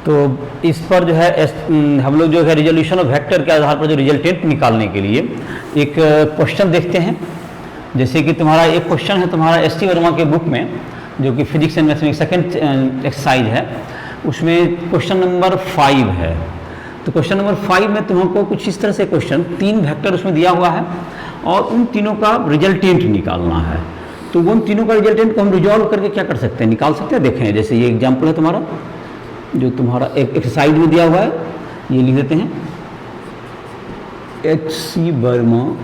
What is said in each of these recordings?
तो इस पर जो है हम लोग जो है रिजोल्यूशन ऑफ वेक्टर के आधार पर जो रिजल्टेंट निकालने के लिए एक क्वेश्चन देखते हैं। जैसे कि तुम्हारा एक क्वेश्चन है तुम्हारा एस टी वर्मा के बुक में, जो कि physics and mathematics second exercise है, उसमें क्वेश्चन नंबर 5 है। तो क्वेश्चन नंबर 5 में तुमको कुछ इस तरह से क्वेश्चन, 3 वेक्टर उसमें दिया हुआ है और उन तीनों का रिजल्टेंट निकालना है। तो उन तीनों का रिजल्टेंट को हम रिजॉल्व करके क्या कर सकते हैं, निकाल सकते हैं। देखें, जैसे ये एग्जाम्पल है तुम्हारा, जो तुम्हारा एक एक्सरसाइज में दिया हुआ है, ये लिख देते हैं H C Verma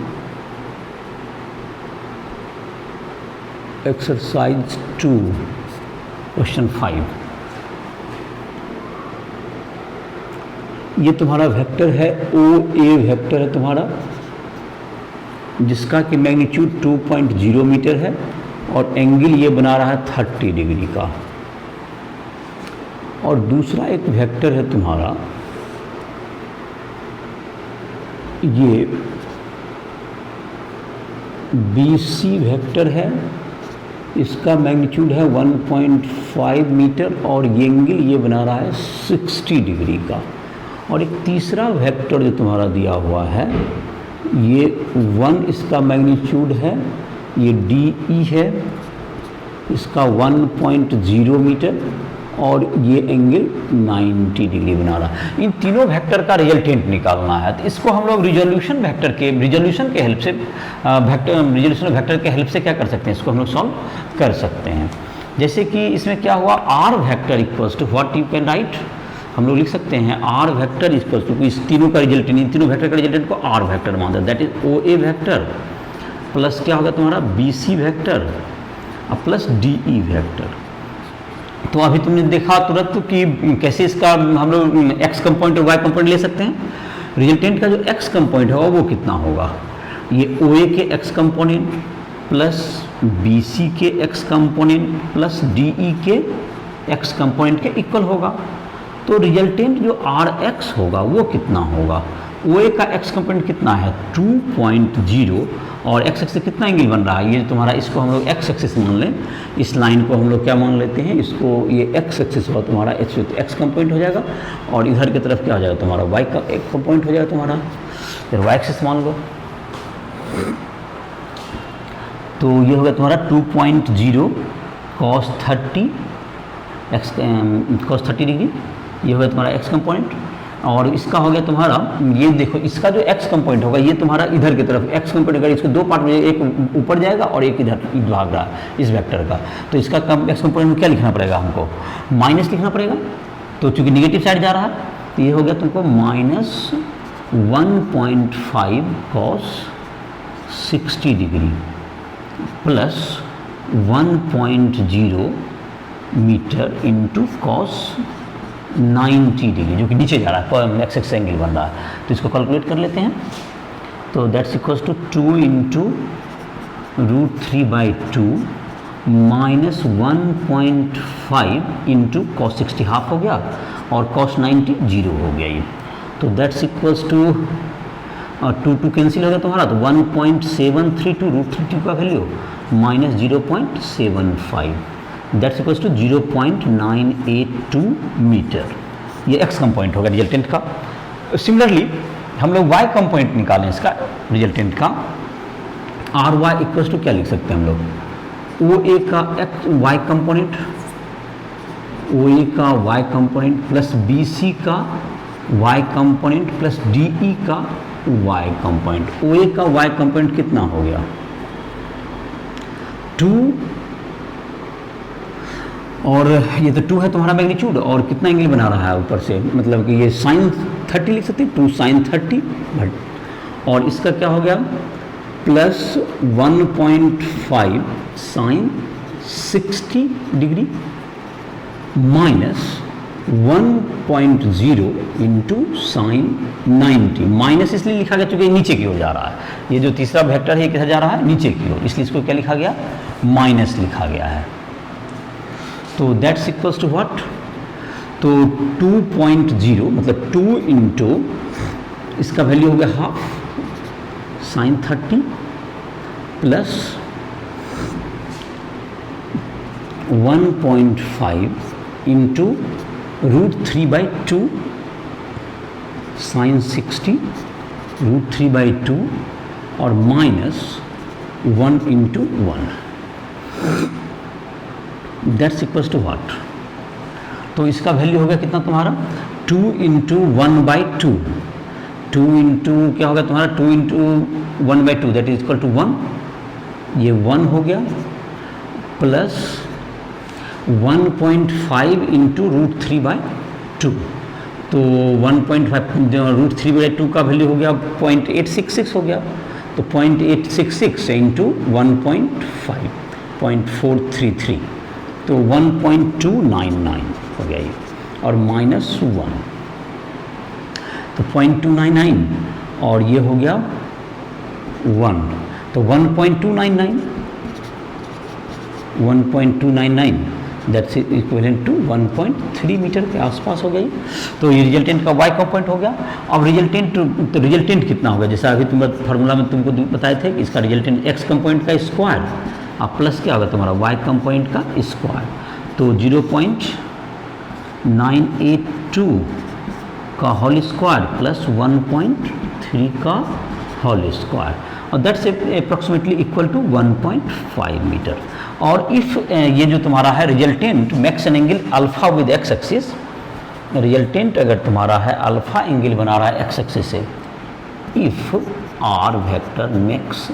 exercise 2 question 5। ये तुम्हारा वेक्टर है ओ ए वेक्टर है तुम्हारा, जिसका कि मैग्नीट्यूड 2.0 मीटर है और एंगल ये बना रहा है 30 डिग्री का। और दूसरा एक वेक्टर है तुम्हारा, ये बी सी वेक्टर है, इसका मैग्नीट्यूड है 1.5 मीटर और ये एंगल ये बना रहा है 60 डिग्री का। और एक तीसरा वेक्टर जो तुम्हारा दिया हुआ है, ये 1 इसका मैग्नीट्यूड है, ये डी ई है, इसका 1.0 मीटर और ये एंगल 90 डिग्री बना रहा है। इन तीनों वेक्टर का रिजल्टेंट निकालना है। तो इसको हम लोग रिजोल्यूशन के हेल्प से रिजोल्यूशन वेक्टर के हेल्प से क्या कर सकते हैं, इसको हम लोग सॉल्व कर सकते हैं। जैसे कि इसमें क्या हुआ, R vector equals to what you can write, हम लोग लिख सकते हैं आर वेक्टर इक्वल्स टू, इस तीनों का रिजल्टेंट, इन तीनों वेक्टर का रिजल्टेंट को आर वेक्टर मान दो, that is O A vector plus क्या होगा तुम्हारा B C vector plus D E vector. तो अभी तुमने देखा तुरंत कि कैसे इसका हम लोग एक्स कंपोनेंट और वाई कंपोनेंट ले सकते हैं। रिजल्टेंट का जो एक्स कंपोनेंट होगा वो कितना होगा, ये ओ ए के X component plus B C के X component plus D E के एक्स कंपोनेंट के इक्वल होगा। तो रिजल्टेंट जो आर एक्स होगा वो कितना होगा, ओ ए का एक्स कंपोनेंट कितना है 2.0 और एक्स एक्सिस से कितना एंगल बन रहा है, ये तुम्हारा, इसको हम लोग एक्स एक्सिस मान लें, इस लाइन को हम लोग क्या मान लेते हैं, इसको ये एक्स एक्सिस हो तुम्हारा, एक्स कंपोनेंट हो जाएगा और इधर की तरफ क्या हो जाएगा तुम्हारा वाई का एक कंपोनेंट हो जाएगा तुम्हारा, फिर वाई एक्सिस मान लो। तो ये होगा तुम्हारा 2.0 cos 30 cos 30 डिग्री, ये होगा तुम्हारा एक्स कंपोनेंट। और इसका हो गया तुम्हारा, ये देखो इसका जो एक्स कंपोनेंट होगा ये तुम्हारा इधर की तरफ एक्स कंपोनेंट, अगर इसके दो पार्ट में, एक ऊपर जाएगा और एक इधर भाग रहा है इस वेक्टर का, तो इसका एक्स कंपोनेंट में क्या लिखना पड़ेगा, हमको माइनस लिखना पड़ेगा। तो चूंकि निगेटिव साइड जा रहा है तो ये हो गया तुमको minus 1.5 cos 60 degree plus 1.0 metre into cos 90 degree, जो कि नीचे जा रहा है, एक्स एक्स एंगल बन रहा है। तो इसको कैलकुलेट कर लेते हैं। तो that's equals to 2 into √3/2 minus 1.5 into cos 60 half हो गया और कॉस 90 जीरो हो गया ये। तो दैट्स इक्वल्स टू 2 कैंसिल हो गया तुम्हारा, तो 1.732 √32 का value minus 0.75, that's equals to 0.982 metre. ये एक्स कंपोनेंट होगा रिजल्टेंट का। सिमिलरली हम लोग वाई कंपोनेंट निकालें इसका रिजल्टेंट का, आर वाई इक्वल्स टू क्या लिख सकते हैं हम लोग, ओ ए का X Y component, O A का Y component plus B C का Y component plus D E का वाई कंपोनेंट। ओ ए का वाई कंपोनेंट कितना हो गया 2, और ये तो 2 है तुम्हारा मैग्नीट्यूड, और कितना एंगल बना रहा है ऊपर से, मतलब कि ये sin 30 लिख सकते हैं, 2 sin 30, और इसका क्या हो गया plus 1.5 sin 60 degree minus 1.0 into sine 90। Minus इसलिए लिखा गया क्योंकि नीचे की ओर जा रहा है, ये जो तीसरा वेक्टर है ये किधर जा रहा है, नीचे की ओर, इसलिए इसको क्या लिखा गया माइनस लिखा गया है। तो दैट्स इक्वल्स टू व्हाट, तो 2.0 मतलब 2 इंटू इसका वैल्यू हो गया half sine 30 plus 1.5 into √3/2 sin 60 √3/2 और -1 × 1 दैट्स इक्वल्स टू व्हाट। तो इसका वैल्यू हो गया कितना तुम्हारा 2 × 1/2, 2 इंटू क्या होगा तुम्हारा 2 × 1/2 दैट इज इक्वल टू 1, ये 1 हो गया, प्लस 1.5 × √3/2, तो 1.5 √3/2 का वैल्यू हो गया 0.866 हो गया, तो 0.866 इंटू 1.5 0.433, तो 1.299 हो गया ये, और -1 तो 0.299 और ये हो गया 1, तो 1.299 दैट्स इक्विवेलेंट टू 1.3 मीटर के आसपास हो गई। तो ये रिजल्टेंट का y कंपोनेंट हो गया। अब रिजल्टेंट कितना होगा, जैसा अभी तुम फार्मूला में तुमको बताए थे कि इसका रिजल्टेंट x कंपोनेंट का स्क्वायर और प्लस क्या होगा तुम्हारा y कंपोनेंट का स्क्वायर, तो 0.982 का होल स्क्वायर प्लस 1.3 का होल स्क्वायर, और that's approximately equal to 1.5 metre. और इफ ये जो तुम्हारा है resultant makes an angle alpha with X axis, resultant अगर तुम्हारा है अल्फा एंगल बना रहा है एक्स एक्सिस से, if R vector makes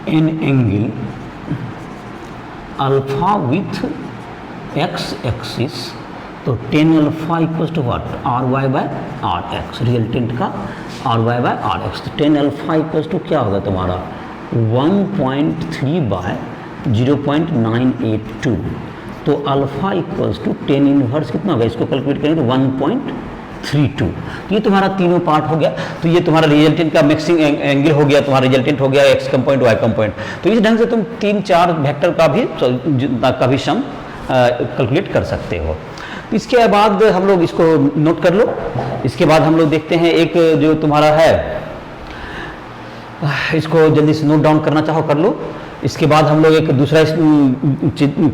an angle alpha with X axis, तो tan alpha equals to what RY/RX, resultant का RY/RX, तो tan अल्फा इक्वल्स टू क्या होगा तुम्हारा 1.3/0.982, तो alpha equals to tan inverse कितना होगा, इसको कैलकुलेट करेंगे तो 1.32। तो ये तुम्हारा तीनों पार्ट हो गया, तो ये तुम्हारा रिजल्टेंट का मिक्सिंग एंगल हो गया, तुम्हारा रिजल्टेंट हो गया एक्स कंपोनेंट वाई कंपोनेंट। तो इस ढंग से तुम 3-4 वेक्टर का भी सम कैलकुलेट कर सकते हो। इसके बाद हम लोग इसको नोट कर लो। इसके बाद हम लोग देखते हैं एक जो तुम्हारा है, इसको जल्दी से नोट डाउन करना चाहो कर लो। इसके बाद हम लोग एक दूसरा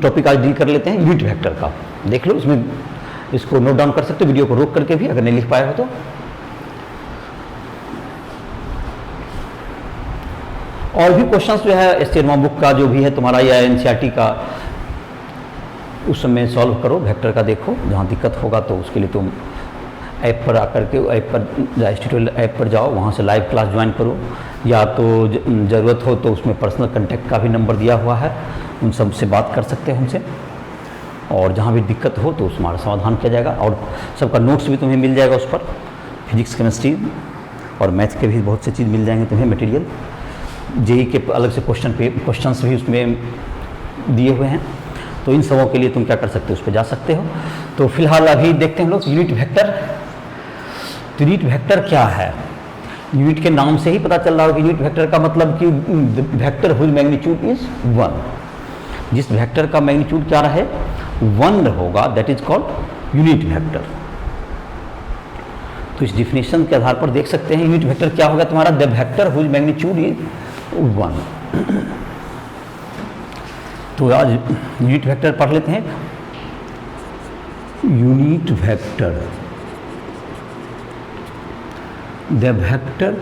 टॉपिक आज डील कर लेते हैं, यूनिट वेक्टर का। देख लो, इसमें इसको नोट डाउन कर सकते हो वीडियो को रोक करके भी, अगर नहीं लिख पाए हो तो। और भी क्वेश्चंस जो है एस्टेरमा बुक का जो भी है तुम्हारा या एनसीईआरटी का, उस समय सॉल्व करो, वेक्टर का देखो, जहाँ दिक्कत होगा तो उसके लिए तुम ऐप पर आकर के ऐप पर इंस्टीट्यूट ऐप पर जाओ, वहाँ से लाइव क्लास ज्वाइन करो, या तो ज़रूरत हो तो उसमें पर्सनल कांटेक्ट का भी नंबर दिया हुआ है, उन सब से बात कर सकते हैं उनसे, और जहाँ भी दिक्कत हो तो उसमें समाधान किया जाएगा। और सबका नोट्स भी तुम्हें मिल जाएगा उस पर, फिजिक्स केमिस्ट्री और मैथ के भी बहुत से चीज़ मिल जाएंगे तुम्हें मटेरियल। जेई के अलग से क्वेश्चंस भी उसमें दिए हुए हैं, तो इन सबों के लिए तुम क्या कर सकते हो, उस पर जा सकते हो। तो फिलहाल अभी देखते हैं हम लोग यूनिट वेक्टर। तो यूनिट वेक्टर क्या है, यूनिट के नाम से ही पता चल रहा है कि यूनिट वेक्टर का मतलब कि वेक्टर हुज मैग्नीट्यूड इज 1, जिस वेक्टर का मैग्नीट्यूड क्या रहे 1 होगा, that is called unit vector. तो इस डिफिनेशन के आधार पर देख सकते हैं यूनिट वेक्टर क्या होगा तुम्हारा, the vector whose magnitude is 1। तो आज यूनिट वेक्टर पढ़ लेते हैं। Unit vector, the vector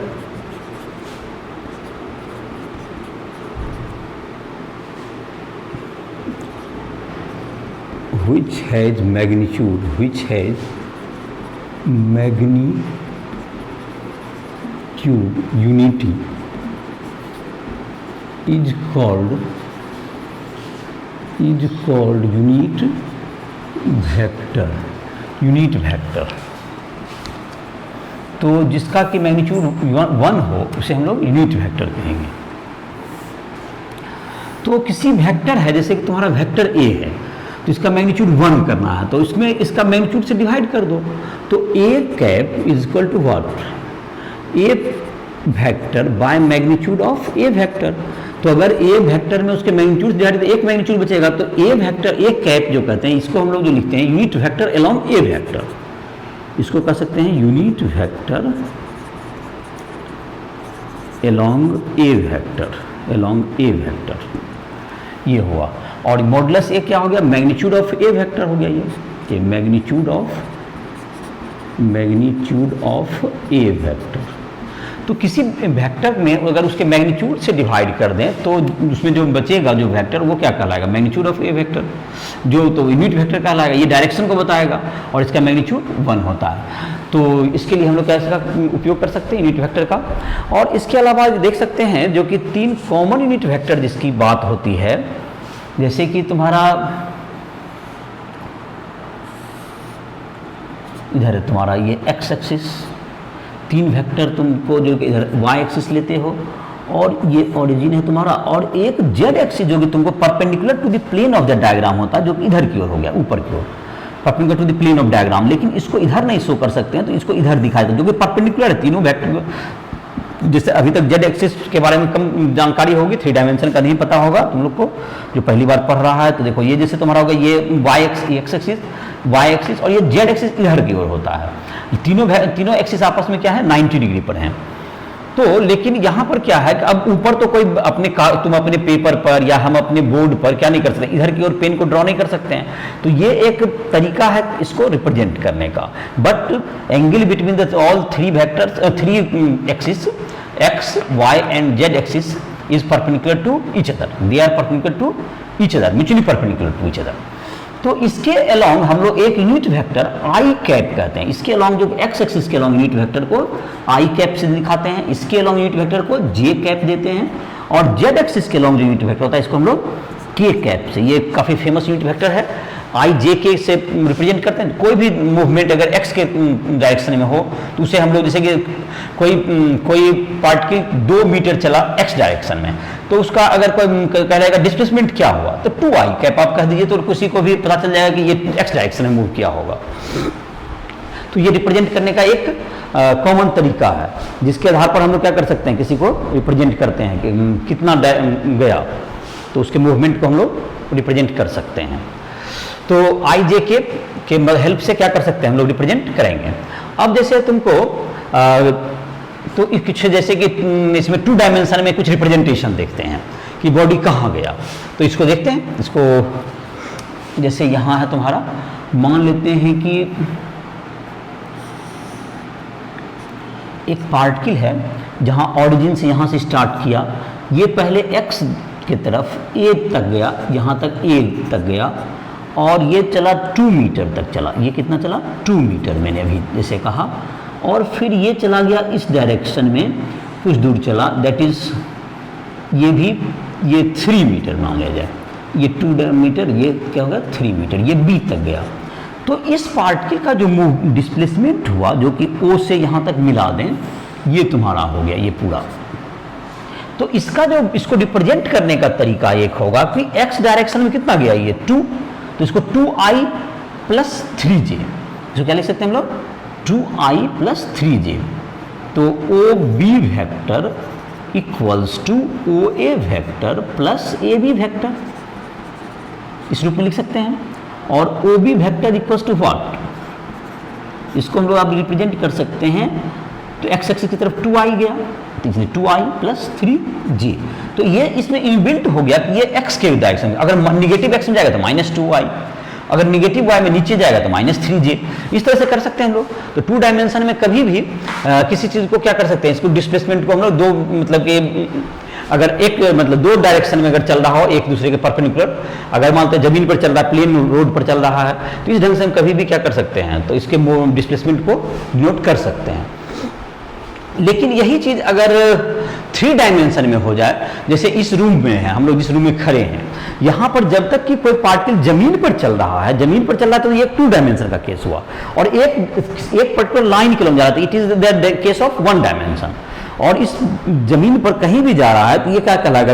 which has magnitude, unity is called unit vector. Unit vector तो जिसका कि मैग्नीट्यूड 1 हो उसे हम लोग यूनिट वेक्टर कहेंगे। तो किसी वेक्टर है, जैसे कि तुम्हारा वेक्टर ए है, तो इसका मैग्नीट्यूड 1 करना है, तो इसमें इसका मैग्नीट्यूड से डिवाइड कर दो, तो A cap is equal to what, A vector by magnitude of A vector. तो अगर ए वेक्टर में उसके मैग्नीट्यूड डिवाइड तो एक मैग्नीट्यूड बचेगा, तो ए वेक्टर, ए कैप जो कहते हैं, इसको हम लोग जो लिखते हैं यूनिट वेक्टर अलोंग ए वेक्टर, इसको कह सकते हैं यूनिट वेक्टर अलोंग ए वेक्टर, ये हुआ। और मॉडुलस ए क्या हो गया, मैग्नीट्यूड ऑफ ए वेक्टर हो गया ये मैग्नीट्यूड ऑफ ए वेक्टर। तो किसी वेक्टर में अगर उसके मैग्नीट्यूड से डिवाइड कर दें तो उसमें जो बचेगा जो वेक्टर वो क्या कहलाएगा, मैग्नीट्यूड ऑफ ए वेक्टर, जो तो यूनिट वेक्टर कहलाएगा। ये डायरेक्शन को बताएगा और इसका मैग्नीट्यूड 1 होता है। तो इसके लिए हम लोग कैसे का उपयोग कर सकते हैं, यूनिट वेक्टर का। और इसके अलावा देख सकते हैं जो कि 3 कॉमन यूनिट वेक्टर जिसकी बात होती है, जैसे कि तुम्हारा इधर है तुम्हारा ये एक्स एक्सिस, 3 वेक्टर तुमको जो कि इधर वाई एक्सिस लेते हो और ये ओरिजिन है तुम्हारा, और एक जेड एक्सिस जो कि तुमको perpendicular to the plane of the diagram होता है, जो कि इधर की ओर हो गया, ऊपर की ओर, perpendicular to the plane of diagram. लेकिन इसको इधर नहीं शो कर सकते हैं तो इसको इधर दिखाया था, जो कि परपेंडिकुलर है तीनों वेक्टर। जैसे अभी तक जेड एक्सिस के बारे में कम जानकारी होगी, 3 डायमेंशन का नहीं पता होगा तुम लोग को, जो पहली बार पढ़ रहा है। तो देखो ये जैसे तुम्हारा होगा ये वाई एक्सिस और ये जेड एक्सिस इधर की ओर होता है। तीनों एक्सिस आपस में क्या है, 90 डिग्री पर हैं। तो लेकिन यहाँ पर क्या है कि अब ऊपर तो कोई तुम अपने पेपर पर या हम अपने बोर्ड पर क्या नहीं कर सकते, इधर की ओर पेन को ड्रॉ नहीं कर सकते हैं। तो ये एक तरीका है इसको रिप्रेजेंट करने का। But angle between the all 3 vectors 3 axis X Y and Z axis is perpendicular to each other, they are perpendicular to each other, mutually perpendicular to each other. तो इसके अलोंग हम लोग एक यूनिट वेक्टर आई cap कहते हैं। इसके along जो x axis के अलोंग यूनिट वेक्टर को आई कैप से दिखाते हैं, इसके अलोंग यूनिट वेक्टर को जे कैप देते हैं, और जेड एक्सिस के अलोंग जो यूनिट वेक्टर होता है इसको हम लोग के कैप से, ये काफ़ी फेमस यूनिट वेक्टर है, आई जे के से रिप्रेजेंट करते हैं। कोई भी मूवमेंट अगर एक्स के डायरेक्शन में हो तो उसे हम लोग जैसे कि कोई पार्टिकल 2 मीटर चला एक्स डायरेक्शन में, तो उसका अगर कोई कह रहेगा डिस्प्लेसमेंट क्या हुआ तो 2i कैप आप कह दीजिए, तो किसी को भी पता चल जाएगा कि ये एक्स डायरेक्शन में मूव किया होगा। तो ये रिप्रेजेंट करने का एक कॉमन तरीका है, जिसके आधार पर हम लोग क्या कर सकते हैं, किसी को रिप्रेजेंट करते हैं कि कितना गया, तो उसके मूवमेंट को हम लोग रिप्रेजेंट कर सकते हैं। तो आई जे के हेल्प से क्या कर सकते हैं हम लोग, रिप्रेजेंट करेंगे। अब जैसे तुमको तो कुछ जैसे कि इसमें 2 डायमेंशन में कुछ रिप्रेजेंटेशन देखते हैं कि बॉडी कहाँ गया, तो इसको देखते हैं। इसको जैसे यहाँ है तुम्हारा, मान लेते हैं कि एक पार्टिकल है जहाँ ऑरिजिन से यहाँ से स्टार्ट किया, ये पहले एक्स की तरफ ए तक गया, यहाँ तक ए तक गया, और ये चला 2 मीटर तक चला। ये कितना चला, 2 मीटर मैंने अभी जैसे कहा, और फिर ये चला गया इस डायरेक्शन में कुछ दूर चला, दैट इज ये 3 मीटर मान लिया जाए, ये 2 मीटर, ये क्या होगा 3 मीटर, ये बी तक गया। तो इस पार्टिकल का जो डिस्प्लेसमेंट हुआ जो कि ओ से यहाँ तक मिला दें, ये तुम्हारा हो गया ये पूरा। तो इसका जो इसको रिप्रेजेंट करने का तरीका एक होगा कि एक्स डायरेक्शन में कितना गया ये 2, तो इसको 2i + 3j, जो क्या लिख सकते हैं हम लोग 2i + 3j। तो O B vector equals to O A vector plus A B vector, इस रूप में लिख सकते हैं। और O B vector equals to what, इसको हम लोग आप रिप्रेजेंट कर सकते हैं, तो एक्स एक्सिस की तरफ 2i गया, तो इसलिए 2i + 3j। तो ये इसमें इनबिल्ट हो गया कि ये x के डायरेक्शन में, अगर निगेटिव x में जाएगा तो -2i, अगर निगेटिव y में नीचे जाएगा तो -3j। इस तरह से कर सकते हैं हम लोग। तो 2 डायमेंशन में कभी भी किसी चीज़ को क्या कर सकते हैं, इसको डिस्प्लेसमेंट को हम लोग 2 मतलब कि अगर एक मतलब 2 डायरेक्शन में अगर चल रहा हो एक दूसरे के परपेंडिकुलर, अगर मानते हैं जमीन पर चल रहा है, प्लेन रोड पर चल रहा है, तो इस ढंग से हम कभी भी क्या कर सकते हैं, तो इसके डिस्प्लेसमेंट को नोट कर सकते हैं। लेकिन यही चीज़ अगर 3 डायमेंशन में हो जाए, जैसे इस रूम में है, हम लोग जिस रूम में खड़े हैं, यहाँ पर जब तक कि कोई पार्टिकल जमीन पर चल रहा है, तो ये 2 डायमेंशन का केस हुआ, और एक पर्टिकुलर लाइन के लंब जा रहा था, it is the case of 1 dimension. और इस जमीन पर कहीं भी जा रहा है तो ये क्या कहलाएगा,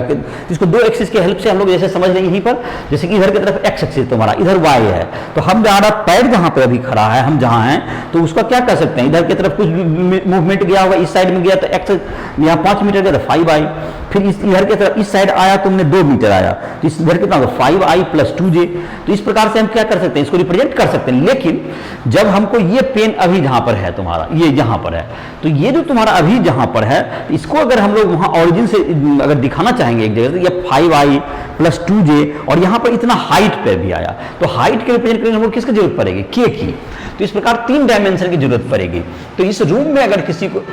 इसको 2 एक्सिस के हेल्प से हम लोग जैसे समझ लेंगे यहीं पर, जैसे कि इधर की तरफ एक्स एक्सिस तुम्हारा, इधर वाई है, तो हम हमारा पैर जहाँ पे अभी खड़ा है, हम जहाँ हैं, तो उसका क्या कर सकते हैं, इधर की तरफ कुछ मूवमेंट गया होगा, इस साइड में गया तो एक्स यहाँ 5 मीटर का तो 5i, फिर इस इधर की तरफ इस साइड आया तुमने 2 मीटर आया, तो इस इधर कितना होगा 5i प्लस 2j। तो इस प्रकार से हम क्या कर सकते हैं, इसको रिप्रेजेंट कर सकते हैं। लेकिन जब हमको ये पेन अभी जहां पर है तुम्हारा, ये यहाँ पर है, तो ये जो तुम्हारा अभी जहां पर है, इसको अगर हम लोग वहां ऑरिजिन से अगर दिखाना चाहेंगे एक जगह, तो ये 5i प्लस 2j और यहाँ पर इतना हाइट पे भी आया, तो हाइट के रिप्रेजेंट करने हमको किसकी जरूरत पड़ेगी, के की। तो इस प्रकार 3 डायमेंशन की जरूरत पड़ेगी। तो इस रूम में अगर किसी को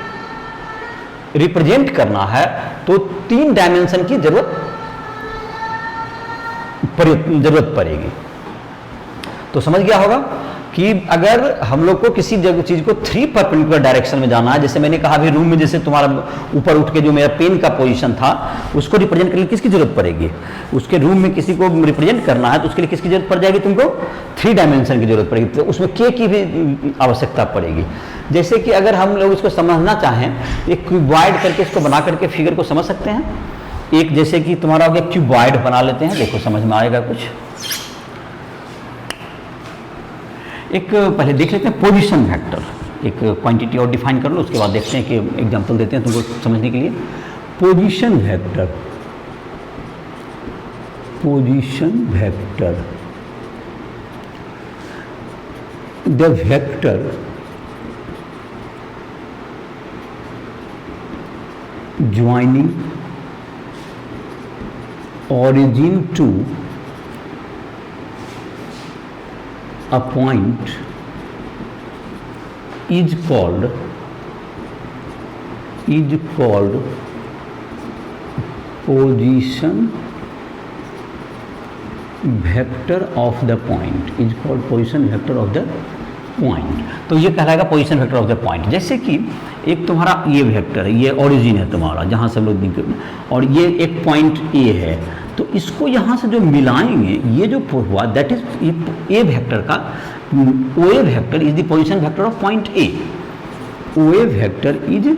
रिप्रेजेंट करना है तो 3 डायमेंशन की जरूरत पड़ेगी। तो समझ गया होगा कि अगर हम लोग को किसी जगह चीज को 3 परपेंडिकुलर डायरेक्शन में जाना है, जैसे मैंने कहा अभी रूम में जैसे तुम्हारा ऊपर उठ के जो मेरा पेन का पोजीशन था, उसको रिप्रेजेंट करने की किसकी जरूरत पड़ेगी, उसके रूम में किसी को रिप्रेजेंट करना है तो उसके लिए किसकी जरूरत पड़ जाएगी, तुमको 3 डायमेंशन की जरूरत पड़ेगी। तो उसमें के की भी आवश्यकता पड़ेगी। जैसे कि अगर हम लोग इसको समझना चाहें, एक क्यूबॉइड करके इसको बना करके फिगर को समझ सकते हैं। एक जैसे कि तुम्हारा हो गया क्यूबॉइड बना लेते हैं, देखो समझ में आएगा कुछ। एक पहले देख लेते हैं पोजीशन वेक्टर, एक क्वांटिटी और डिफाइन कर लो, उसके बाद देखते हैं कि एग्जांपल देते हैं तुमको समझने के लिए। Position vector, position vector, the vector joining origin to a point is called position vector of the point, is called position vector of the point. तो ये कहलाएगा position vector of the point. जैसे कि एक तुम्हारा ये वेक्टर है, ये ओरिजिन है तुम्हारा जहाँ से हम लोग, और ये एक पॉइंट ए है, तो इसको यहाँ से जो मिलाएंगे, ये जो हुआ दैट इज ए वेक्टर का, O A vector is the position vector of point A. O A vector is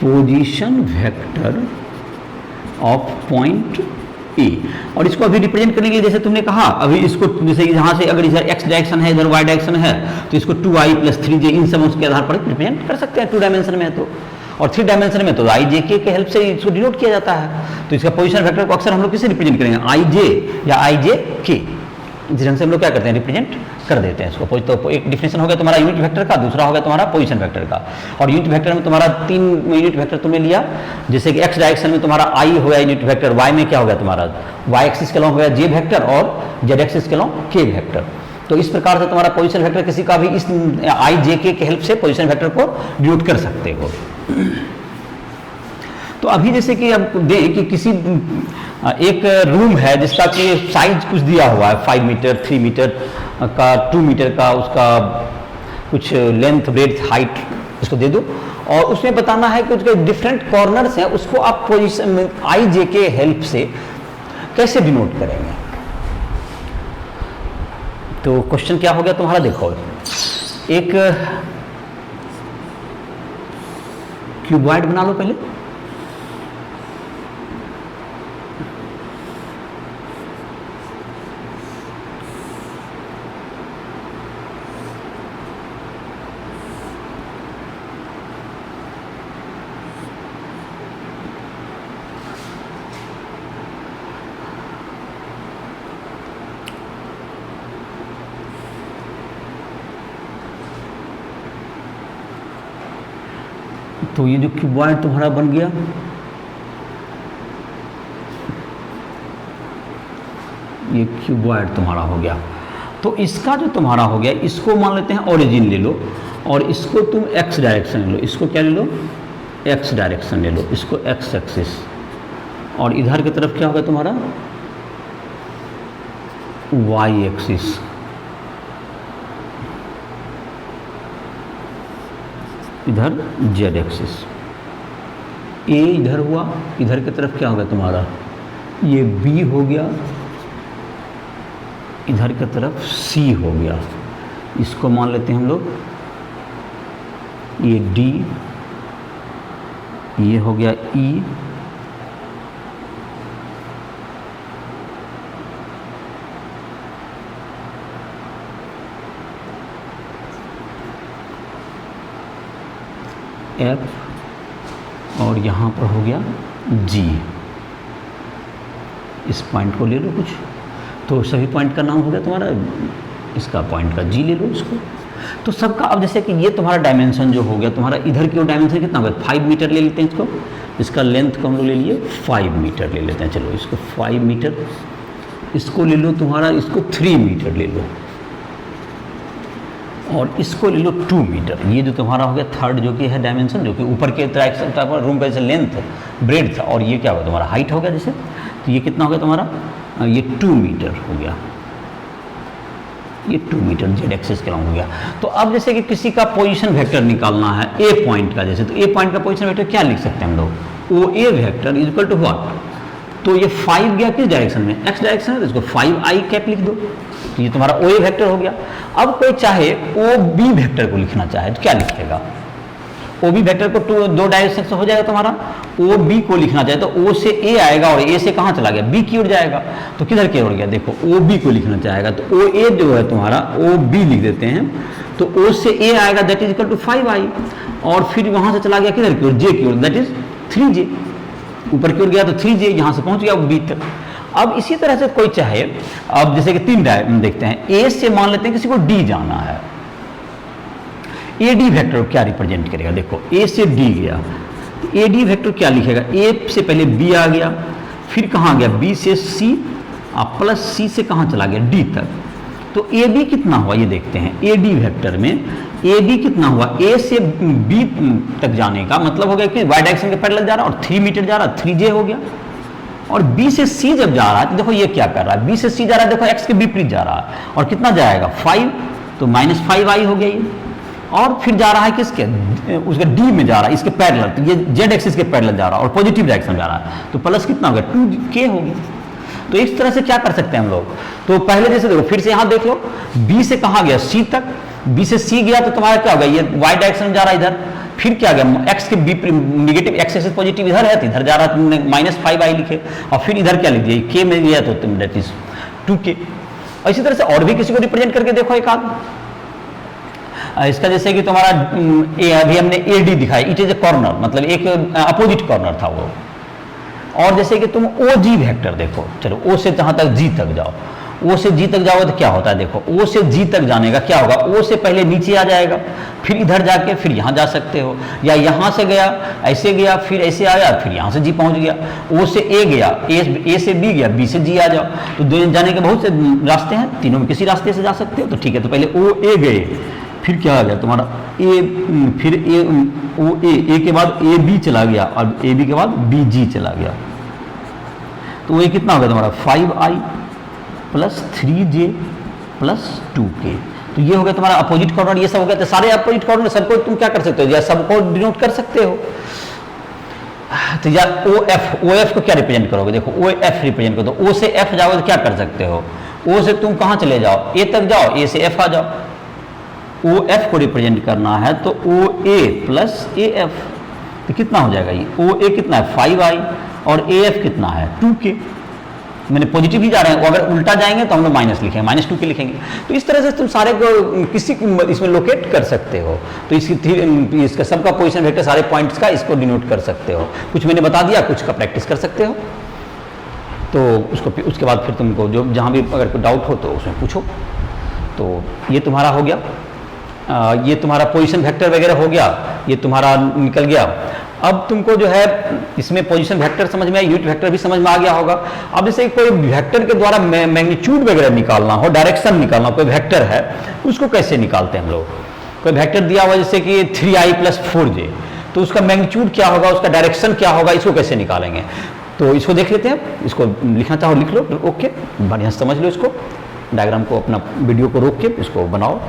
position vector of point A. और इसको अभी रिप्रेजेंट करने के लिए जैसे तुमने कहा, अभी इसको जैसे यहाँ से अगर इधर x डायरेक्शन है, इधर y डायरेक्शन है, तो इसको 2i प्लस 3j इन सब उसके आधार पर रिप्रेजेंट कर सकते हैं 2 डायमेंशन में। तो और 3 डायमेंशन में तो i j k के हेल्प से इसको डिनोट किया जाता है। तो इसका पोजीशन वेक्टर को अक्सर हम लोग किससे रिप्रेजेंट करेंगे, i j या i j k, इस ढंग से हम लोग क्या करते हैं, रिप्रेजेंट कर देते हैं इसको। तो एक डिफिनेशन हो गया तुम्हारा यूनिट वेक्टर का, दूसरा हो गया तुम्हारा पोजीशन वेक्टर का। और यूनिट वेक्टर में तुम्हारा 3 यूनिट वेक्टर तुमने लिया, जैसे कि x डायरेक्शन में तुम्हारा i हो गया यूनिट वेक्टर, y में क्या हो गया तुम्हारा y एक्सिस के अलॉन्ग हो गया j वेक्टर, और z एक्सिस के अलॉन्ग k वेक्टर। तो इस प्रकार से तुम्हारा पोजीशन वेक्टर किसी का भी इस i j k के हेल्प से पोजीशन वेक्टर को डिनोट कर सकते हो। तो अभी जैसे कि अब दें कि किसी एक रूम है जिसका कि साइज कुछ दिया हुआ है 5 मीटर, 3 मीटर का, 2 मीटर का, उसका कुछ लेंथ, ब्रेड्थ, हाइट इसको दे दो, और उसमें बताना है कि उसके डिफरेंट कॉर्नर्स हैं, उसको आप पोजीशन आई जे के हेल्प से कैसे डिनोट करेंगे। तो क्वेश्चन क्या हो गया तुम्हारा, देखो एक क्यूबॉइड बना लो पहले, तो ये जो क्यूबॉइड तुम्हारा बन गया, ये क्यूबॉइड तुम्हारा हो गया। तो इसका जो तुम्हारा हो गया, इसको मान लेते हैं ओरिजिन ले लो, और इसको तुम x डायरेक्शन ले लो, इसको क्या ले लो, x डायरेक्शन ले लो, इसको x एक्सिस, और इधर की तरफ क्या होगा तुम्हारा y एक्सिस। इधर z एक्सिस, a इधर हुआ, इधर की तरफ क्या होगा तुम्हारा, ये b हो गया, इधर की तरफ c हो गया। इसको मान लेते हैं हम लोग, ये d, ये हो गया e, एफ और यहाँ पर हो गया जी। इस पॉइंट को ले लो कुछ, तो सभी पॉइंट का नाम हो गया तुम्हारा, इसका पॉइंट का जी ले लो इसको। तो सबका अब जैसे कि ये तुम्हारा डायमेंशन जो हो गया तुम्हारा, इधर की डायमेंशन कितना होगा, 5 मीटर ले लेते हैं इसको, इसका लेंथ को हम लोग ले लिए 5 मीटर ले लेते हैं। चलो इसको 5 मीटर, इसको ले लो तुम्हारा, इसको 3 मीटर ले लो, और इसको ले लो 2 मीटर। ये जो तुम्हारा हो गया थर्ड जो कि है डायमेंशन, जो कि ऊपर के तरफ रूम का जैसे लेंथ ब्रेड्थ, और ये क्या होगा तुम्हारा हाइट होगा जैसे, तो ये कितना हो गया तुम्हारा, ये 2 मीटर हो गया, ये 2 मीटर जेड एक्सिस के लॉन्ग हो गया। तो अब जैसे कि किसी का पोजीशन वेक्टर निकालना है ए पॉइंट का, जैसे तो ए पॉइंट का पोजीशन वेक्टर क्या लिख सकते हैं हम लोग, O A vector is equal to what, तो ये 5 गया किस डायरेक्शन में, एक्स डायरेक्शन है, तो इसको 5i कैप लिख दो, तो ये तुम्हारा ओ ए वेक्टर हो गया। अब कोई चाहे ओ बी वेक्टर को लिखना चाहे तो क्या लिखेगा, ओ बी वेक्टर को दो डायरेक्शन से हो जाएगा तुम्हारा, ओ बी को लिखना चाहे तो ओ से ए आएगा और ए से कहाँ चला गया, बी की ओर जाएगा, तो किधर की ओर गया, देखो ओ बी को लिखना चाहेगा तो ओ ए जो है तुम्हारा ओ बी लिख देते हैं, तो ओ से ए आएगा that is equal to 5i, और फिर वहां से चला गया किधर की ओर, जे की ओर, दैट इज 3j, ऊपर की ओर गया तो 3j, यहां से पहुंच गया बी तक। अब इसी तरह से कोई चाहे, अब जैसे कि 3 देखते हैं, ए से मान लेते हैं किसी को डी जाना है, ए डी वेक्टर क्या रिप्रेजेंट करेगा, देखो ए से डी गया, ए डी वेक्टर क्या लिखेगा, ए से पहले बी आ गया, फिर कहाँ गया, बी से सी, प्लस सी से कहाँ चला गया, डी तक, तो ए बी कितना हुआ ये देखते हैं, ए डी वेक्टर में ए बी कितना हुआ, ए से बी तक जाने का मतलब हो गया कि वाई डायरेक्शन के पैरेलल जा रहा है और 3 मीटर जा रहा है, 3j हो गया, और बी से सी जब जा रहा है तो देखो ये क्या कर रहा है, बी से सी जा रहा है, देखो एक्स के विपरीत जा रहा है, और कितना जाएगा 5, तो -5i हो गया ये, और फिर जा रहा है किसके, उसके डी में जा रहा है, इसके पैरेलल, तो ये जेड एक्सिस के पैरेलल जा रहा है और पॉजिटिव डायरेक्शन जा रहा है, तो प्लस कितना हो गया 2k हो गया। तो इस तरह से क्या कर सकते हैं हम लोग, तो पहले जैसे देखो फिर से यहाँ देख लो, बी से कहाँ गया, सी तक, बी से सी गया तो तुम्हारा क्या होगा, ये वाई डायरेक्शन जा रहा है इधर, फिर क्या गया, एक्स के निगेटिव, एक्स एक्सिस पॉजिटिव इधर है तो इधर जा रहा है, तुमने -5i लिखे, और फिर इधर क्या लिख दिया, k में गया तो दैट इज 2k। और इसी तरह से और भी किसी को रिप्रेजेंट करके देखो एक आध, इसका जैसे कि तुम्हारा अभी हमने ए डी दिखाया, इट इज ए कॉर्नर, मतलब एक अपोजिट कॉर्नर था वो, और जैसे कि तुम ओ जी वेक्टर देखो, चलो ओ से जहां तक जी तक जाओ, ओ से जी तक जाओगे तो क्या होता है, देखो ओ से जी तक जाने का क्या होगा, ओ से पहले नीचे आ जाएगा, फिर इधर जाके फिर यहाँ जा सकते हो, या यहाँ से गया ऐसे गया, फिर ऐसे आया, फिर यहाँ से जी पहुँच गया, ओ से ए गया, ए से बी गया, बी से जी आ जाओ, तो दो जाने के बहुत से रास्ते हैं, तीनों में किसी रास्ते से जा सकते हो, तो ठीक है, तो पहले ओ ए गए, फिर क्या आ गया तुम्हारा ए, फिर ए ओ ए के बाद ए बी चला गया, और ए बी के बाद बी जी चला गया, तो ये कितना हो गया तुम्हारा 5i plus 3j plus 2k, तो ये हो गया तुम्हारा अपोजिट कॉर्नर, ये सब हो गया, तो सारे अपोजिट कॉर्नर सबको तुम क्या कर सकते हो, या सबको डिनोट कर सकते हो, तो या ओ एफ को क्या रिप्रेजेंट करोगे, देखो ओ एफ रिप्रेजेंट करो, तो ओ से एफ जाओगे तो क्या कर सकते हो, ओ से तुम कहाँ चले जाओ, ए तक जाओ, ए से एफ आ जाओ, ओ एफ को रिप्रेजेंट करना है तो ओ ए प्लस ए एफ, तो कितना हो जाएगा ये, ओ ए कितना है 5i और ए एफ कितना है 2k, मैंने पॉजिटिव ही जा रहे हैं, अगर उल्टा जाएंगे तो हम लोग माइनस लिखेंगे, -2k लिखेंगे, तो इस तरह से तुम सारे को किसी इसमें लोकेट कर सकते हो, तो इसका सबका पोजीशन वेक्टर सारे पॉइंट्स का इसको डिनोट कर सकते हो, कुछ मैंने बता दिया, कुछ का प्रैक्टिस कर सकते हो, तो उसके बाद फिर तुमको जो जहाँ भी अगर कोई डाउट हो तो उसमें पूछो। तो ये तुम्हारा हो गया, ये तुम्हारा पोजीशन वेक्टर वगैरह हो गया, ये तुम्हारा निकल गया। अब तुमको जो है इसमें पोजीशन वेक्टर समझ में आया, यूनिट वेक्टर भी समझ में आ गया होगा। अब जैसे कोई वेक्टर के द्वारा मैग्नीट्यूड वगैरह निकालना हो, डायरेक्शन निकालना, कोई वेक्टर है उसको कैसे निकालते हैं हम लोग, कोई वेक्टर दिया हुआ जैसे कि 3i + 4j, तो उसका मैग्नीट्यूड क्या होगा, उसका डायरेक्शन क्या होगा, इसको कैसे निकालेंगे, तो इसको देख लेते हैं। इसको लिखना चाहो लिख लो, ओके, बढ़िया समझ लो इसको, डायग्राम को अपना वीडियो को रोक के इसको बनाओ।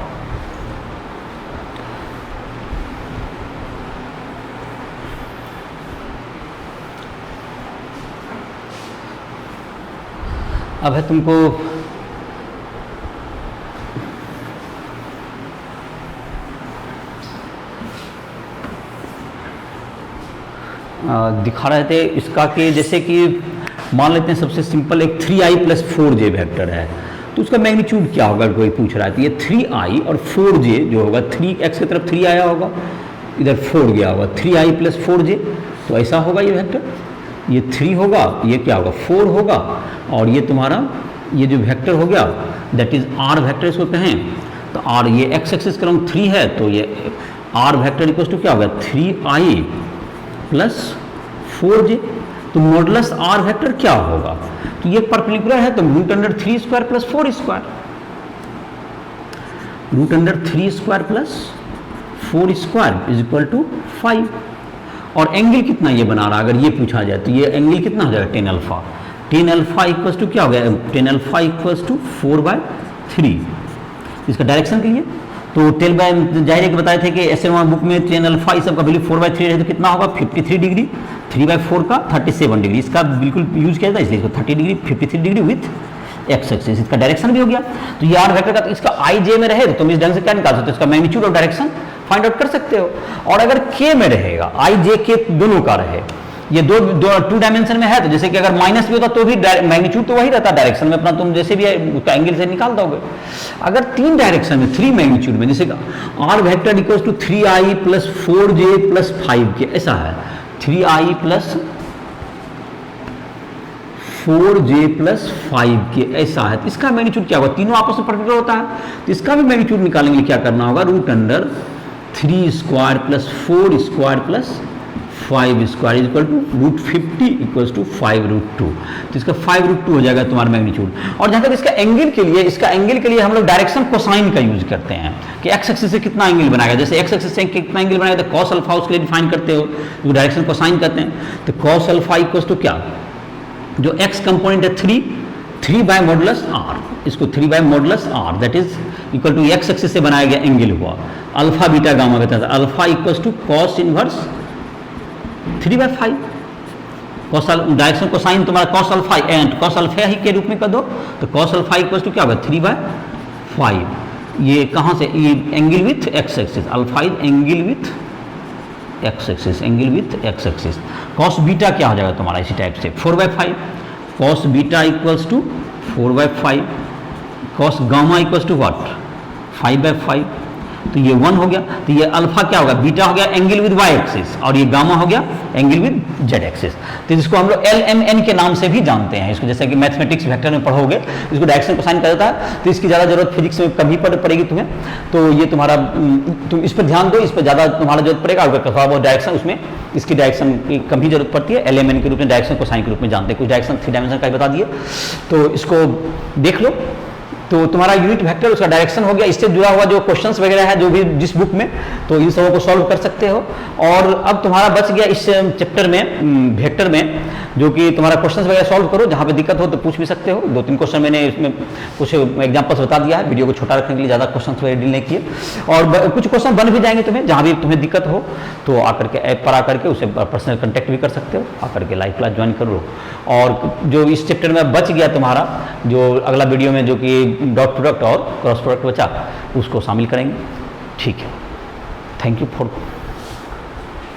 अब है तुमको दिखा रहे थे इसका कि जैसे कि मान लेते हैं सबसे सिंपल एक 3i + 4j वेक्टर है, तो उसका मैग्नीट्यूड क्या होगा, कोई पूछ रहा है, तो ये 3i और 4j जो होगा, 3x की तरफ 3 आया होगा, इधर 4 गया होगा, 3i प्लस 4j, तो ऐसा होगा ये वेक्टर, ये 3 होगा, ये क्या होगा 4 होगा, और ये तुम्हारा ये जो वेक्टर हो गया दैट इज आर वेक्टर इसको कहें, तो आर ये एक्स एक्सिस का रंग 3 है, तो ये आर वेक्टर इक्वल टू क्या होगा 3i प्लस 4j। तो मॉडुलस आर वेक्टर क्या होगा, तो ये परपेंडिकुलर है, तो root under 3 square plus 4 square, root under 3 square plus 4 square is equal to 5। और एंगल कितना ये बना रहा है, अगर ये पूछा जाए तो ये एंगल कितना हो जाएगा 10 अल्फा, 10 अल्फा इक्वल्स टू क्या हो गया 10 अल्फा इक्वल्स टू 4/3। इसका डायरेक्शन के लिए तो टेल बाय जाहिर है कि बताए थे कि ऐसे बुक में 10 अल्फा इस सब का वैल्यू 4/3 है, तो कितना होगा 53 डिग्री, 3/4 का 37 डिग्री, इसका बिल्कुल यूज किया जाता है, इसलिए इसको 30 degree 53 degree with X axis. इसका डायरेक्शन भी हो गया, तो ये आर वेक्टर का, तो इसका आई जे में रहे तो तुम इस ढंग से क्या निकाल सकते हो, इसका मैग्नीट्यूड और डायरेक्शन फाइंड आउट कर सकते हो। और अगर के में रहेगा, आई जे के दोनों का रहे, ये टू डायमेंशन में है, तो जैसे कि अगर माइनस भी होता तो भी मैग्नीट्यूड तो वही रहता, डायरेक्शन में अपना तुम जैसे भी एंगल से निकाल दोगे। अगर 3 डायरेक्शन में 3 मैग्नीट्यूड में, जैसे R vector equals to 3i plus 4j plus 5k, ऐसा है 3i plus 4j plus 5k, ऐसा है, तो इसका मैग्नीट्यूड क्या होगा, तीनों आपस में परपेंडिकुलर होता है, तो इसका भी मैग्नीट्यूड निकालेंगे, क्या करना होगा root under 3 square plus 4 square plus 5 square is equal to root 50 equals to 5√2, तो इसका 5√2 हो जाएगा तुम्हारा मैग्नीट्यूड। और जहाँ तक इसका एंगल के लिए हम लोग डायरेक्शन कोसाइन का यूज करते हैं कि एक्स एक्सिस से कितना एंगल बनाएगा, जैसे एक्स एक्सिस से कितना एंगल बनाएगा तो कॉस अल्फा उसके लिए डिफाइन करते हो, तो डायरेक्शन कोसाइन करते हैं, तो कॉस अल्फा इक्वल्स टू क्या, जो एक्स कंपोनेंट है 3 बाय मॉडुलस आर, इसको 3 by modulus R that is equal to X axis से बनाया गया एंगल हुआ, अल्फा बीटा गामा कहता है, alpha equals to cos inverse 3/5, cos direction cosine तुम्हारा cos alpha and cos alpha ही के रूप में कर दो, तो कॉस अल्फा इक्वल्स टू क्या होगा 3/5, ये कहाँ से, ये angle with X axis, alpha is angle with X axis, angle with X axis. Cos beta क्या हो जाएगा तुम्हारा इसी टाइप से 4/5, cos beta equals to 4/5, cos gamma equals to what 5/5, तो ये 1 हो गया, तो ये अल्फा क्या होगा, बीटा हो गया एंगल विद वाई एक्सिस, और ये गामा हो गया एंगल विद जेड एक्सिस। तो जिसको हम लोग LMN के नाम से भी जानते हैं, इसको जैसे कि मैथमेटिक्स वेक्टर में पढ़ोगे, इसको डायरेक्शन कोसाइन कर देता है, तो इसकी ज़्यादा जरूरत फिजिक्स में कभी पड़ेगी तुम्हें, तो ये तुम्हारा तुम इस पर ध्यान दो, इस पर ज़्यादा तुम्हारा जरूरत पड़ेगा, अगर थोड़ा बहुत डायरेक्शन उसमें इसकी डायरेक्शन की कम ही जरूरत पड़ती है, LMN के रूप में डायरेक्शन कोसाइन के रूप में जानते हैं, कुछ डायरेक्शन 3 डायमेंशन का ही बता दिए, तो इसको देख लो। तो तुम्हारा यूनिट वेक्टर उसका डायरेक्शन हो गया, इससे जुड़ा हुआ जो क्वेश्चंस वगैरह है जो भी जिस बुक में, तो इन सबों को सॉल्व कर सकते हो। और अब तुम्हारा बच गया इस चैप्टर में वेक्टर में, जो कि तुम्हारा क्वेश्चंस वगैरह सॉल्व करो, जहाँ पे दिक्कत हो तो पूछ भी सकते हो। 2-3 क्वेश्चन मैंने इसमें कुछ एग्जाम्पल्स बता दिया है, वीडियो को छोटा रखने के लिए ज़्यादा क्वेश्चन वगैरह डील नहीं किए, और कुछ क्वेश्चन बन भी जाएंगे तुम्हें, जहाँ भी तुम्हें दिक्कत हो तो आकर के ऐप पर आकर के उसे पर्सनल कॉन्टैक्ट भी कर सकते हो, आकर के लाइव क्लास ज्वाइन कर लो। और जो इस चैप्टर में बच गया तुम्हारा, जो अगला वीडियो में जो कि डॉट प्रोडक्ट और क्रॉस प्रोडक्ट बचा, उसको शामिल करेंगे। ठीक है, थैंक यू फॉर